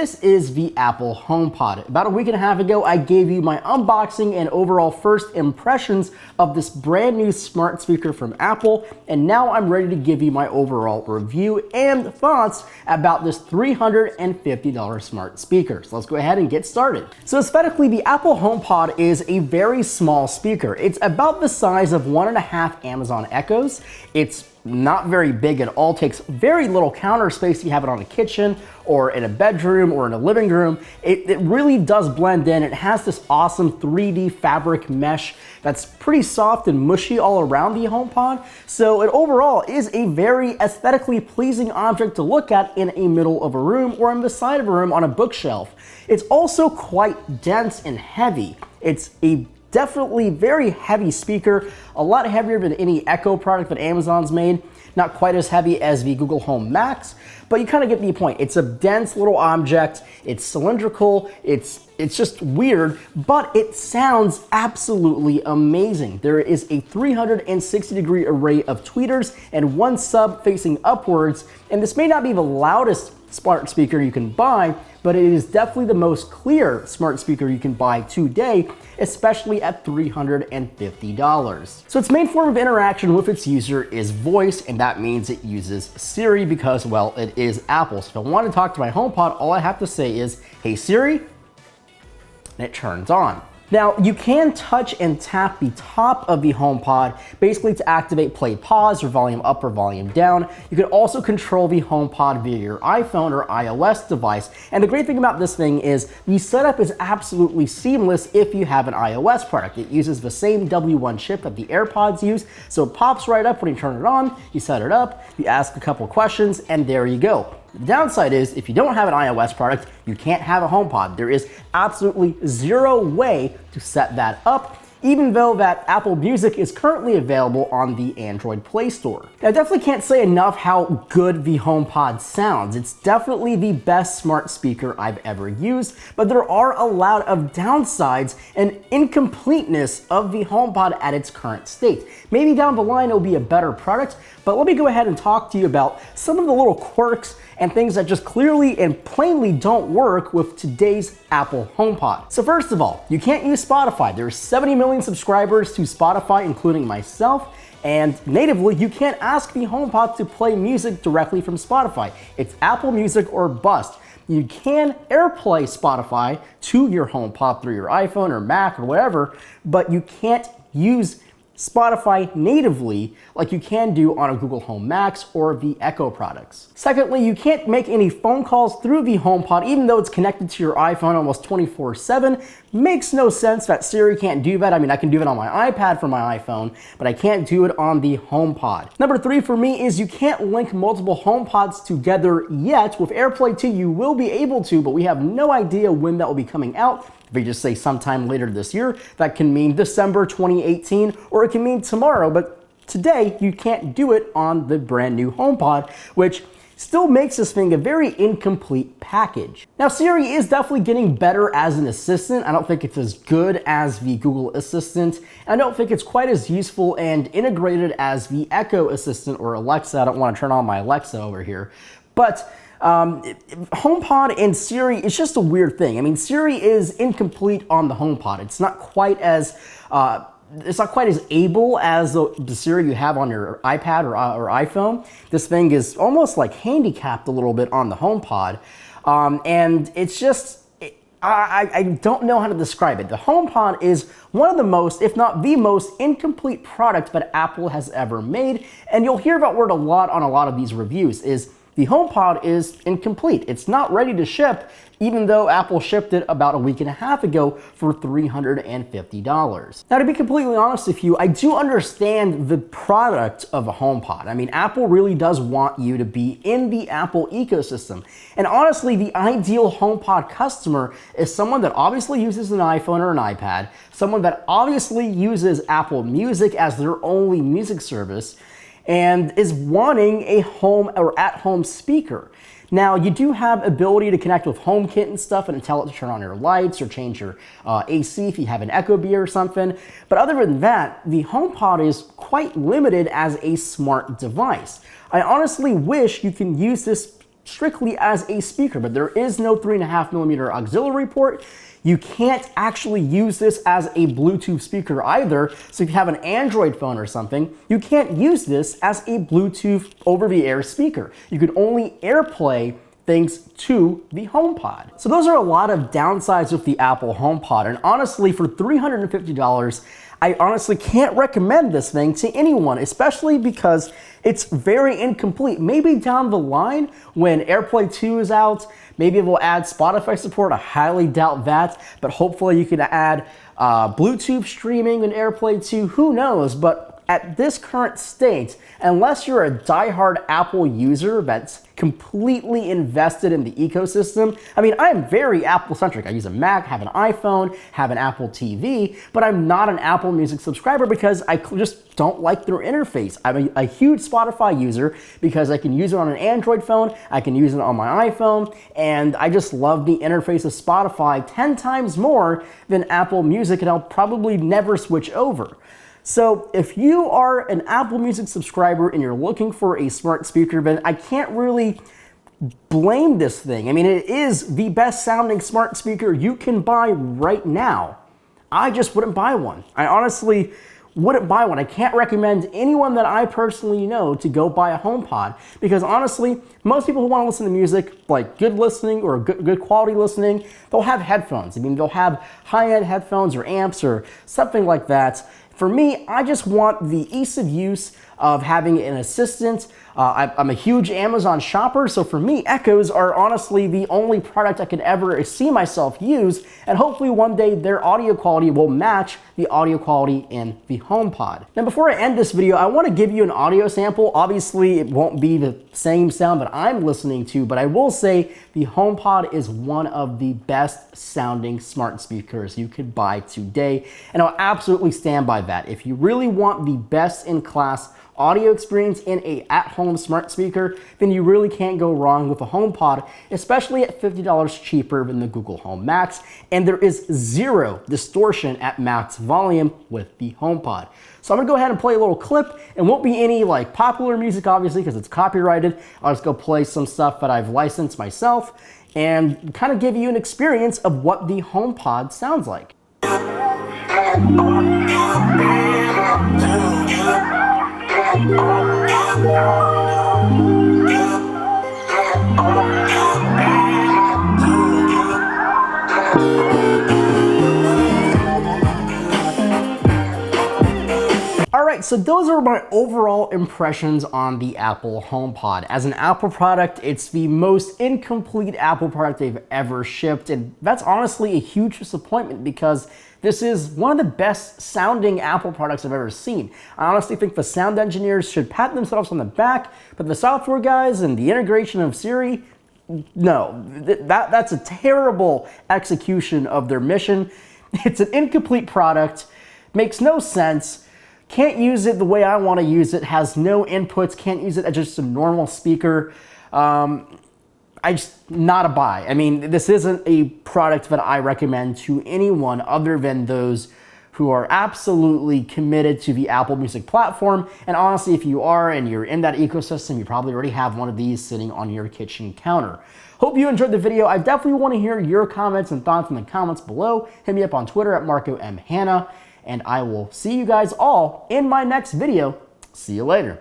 this is the Apple HomePod. About a week and a half ago, I gave you my unboxing and overall first impressions of this brand new smart speaker from Apple, and now I'm ready to give you my overall review and thoughts about this $350 smart speaker. So let's go ahead and get started. So aesthetically, the Apple HomePod is a very small speaker. It's about the size of 1.5 Amazon Echoes. It's not very big at all, takes very little counter space if you have it on a kitchen or in a bedroom or in a living room. It really does blend in. It has this awesome 3D fabric mesh that's pretty soft and mushy all around the HomePod. So it overall is a very aesthetically pleasing object to look at in a middle of a room or on the side of a room on a bookshelf. It's also quite dense and heavy. It's a definitely very heavy speaker, a lot heavier than any Echo product that Amazon's made. Not quite as heavy as the Google Home Max, but you kind of get the point. It's a dense little object, it's cylindrical, it's just weird, but it sounds absolutely amazing. There is a 360-degree array of tweeters and one sub facing upwards, and this may not be the loudest smart speaker you can buy, but it is definitely the most clear smart speaker you can buy today, especially at $350. So its main form of interaction with its user is voice, and that means it uses Siri because, well, it is Apple. So if I want to talk to my HomePod, all I have to say is, "Hey Siri," and it turns on. Now, you can touch and tap the top of the HomePod, basically to activate play pause or volume up or volume down. You can also control the HomePod via your iPhone or iOS device. And the great thing about this thing is the setup is absolutely seamless if you have an iOS product. It uses the same W1 chip that the AirPods use, so it pops right up when you turn it on, you set it up, you ask a couple questions, and there you go. The downside is, if you don't have an iOS product, you can't have a HomePod. There is absolutely zero way to set that up, even though that Apple Music is currently available on the Android Play Store. Now, I definitely can't say enough how good the HomePod sounds. It's definitely the best smart speaker I've ever used, but there are a lot of downsides and incompleteness of the HomePod at its current state. Maybe down the line it'll be a better product, but let me go ahead and talk to you about some of the little quirks and things that just clearly and plainly don't work with today's Apple HomePod. So first of all, you can't use Spotify. There's 70 million subscribers to Spotify, including myself, and natively, you can't ask the HomePod to play music directly from Spotify. It's Apple Music or bust. You can AirPlay Spotify to your HomePod through your iPhone or Mac or whatever, but you can't use Spotify natively like you can do on a Google Home Max or the Echo products. Secondly, you can't make any phone calls through the HomePod even though it's connected to your iPhone almost 24/7. Makes no sense that Siri can't do that. I mean, I can do it on my iPad from my iPhone, but I can't do it on the HomePod. Number 3 for me is you can't link multiple HomePods together yet. With AirPlay 2, you will be able to, but we have no idea when that will be coming out. If we just say sometime later this year, that can mean December 2018, or it can mean tomorrow, but today you can't do it on the brand new HomePod, which still makes this thing a very incomplete package. Now, Siri is definitely getting better as an assistant. I don't think it's as good as the Google Assistant. I don't think it's quite as useful and integrated as the Echo Assistant or Alexa. I don't want to turn on my Alexa over here, but HomePod and Siri is just a weird thing. I mean, Siri is incomplete on the HomePod. It's not quite as able as the Siri you have on your iPad or iPhone. This thing is almost like handicapped a little bit on the HomePod, and it's just, I don't know how to describe it. The HomePod is one of the most, if not the most, incomplete product that Apple has ever made, and you'll hear that word a lot on a lot of these reviews, is the HomePod is incomplete. It's not ready to ship, even though Apple shipped it about a week and a half ago for $350. Now, to be completely honest with you, I do understand the product of a HomePod. I mean, Apple really does want you to be in the Apple ecosystem. And honestly, the ideal HomePod customer is someone that obviously uses an iPhone or an iPad, someone that obviously uses Apple Music as their only music service, and is wanting a home or at-home speaker. Now, you do have ability to connect with HomeKit and stuff and tell it to turn on your lights or change your AC if you have an Ecobee or something. But other than that, the HomePod is quite limited as a smart device. I honestly wish you can use this strictly as a speaker, but there is no 3.5mm auxiliary port. You can't actually use this as a Bluetooth speaker either. So if you have an Android phone or something, you can't use this as a Bluetooth over-the-air speaker. You can only AirPlay things to the HomePod. So those are a lot of downsides with the Apple HomePod. And honestly, for $350, I honestly can't recommend this thing to anyone, especially because it's very incomplete. Maybe down the line when AirPlay 2 is out, maybe it will add Spotify support. I highly doubt that, but hopefully you can add Bluetooth streaming in AirPlay 2. Who knows? But at this current state, unless you're a diehard Apple user that's completely invested in the ecosystem, I mean, I'm very Apple-centric. I use a Mac, have an iPhone, have an Apple TV, but I'm not an Apple Music subscriber because I just don't like their interface. I'm a huge Spotify user because I can use it on an Android phone, I can use it on my iPhone, and I just love the interface of Spotify 10 times more than Apple Music, and I'll probably never switch over. So if you are an Apple Music subscriber and you're looking for a smart speaker, then I can't really blame this thing. I mean, it is the best sounding smart speaker you can buy right now. I just wouldn't buy one. I honestly wouldn't buy one. I can't recommend anyone that I personally know to go buy a HomePod because honestly, most people who want to listen to music, like good listening or good quality listening, they'll have headphones. I mean, they'll have high-end headphones or amps or something like that. For me, I just want the ease of use of having an assistant. I'm a huge Amazon shopper, so for me, Echoes are honestly the only product I could ever see myself use, and hopefully one day their audio quality will match the audio quality in the HomePod. Now, before I end this video, I want to give you an audio sample. Obviously, it won't be the same sound that I'm listening to, but I will say the HomePod is one of the best sounding smart speakers you could buy today, and I'll absolutely stand by that. If you really want the best in class audio experience in a at-home smart speaker, then you really can't go wrong with a HomePod, especially at $50 cheaper than the Google Home Max, and there is zero distortion at max volume with the HomePod. So I'm gonna go ahead and play a little clip, and won't be any like popular music obviously because it's copyrighted. I'll just go play some stuff that I've licensed myself and kind of give you an experience of what the HomePod sounds like. Alright, so those are my overall impressions on the Apple HomePod. As an Apple product, it's the most incomplete Apple product they've ever shipped, and that's honestly a huge disappointment because this is one of the best sounding Apple products I've ever seen. I honestly think the sound engineers should pat themselves on the back, but the software guys and the integration of Siri, no, that's a terrible execution of their mission. It's an incomplete product, makes no sense, can't use it the way I want to use it, has no inputs, can't use it as just a normal speaker. Not a buy. I mean, this isn't a product that I recommend to anyone other than those who are absolutely committed to the Apple Music platform. And honestly, if you are and you're in that ecosystem, you probably already have one of these sitting on your kitchen counter. Hope you enjoyed the video. I definitely want to hear your comments and thoughts in the comments below. Hit me up on Twitter at MarcoMHanna, and I will see you guys all in my next video. See you later.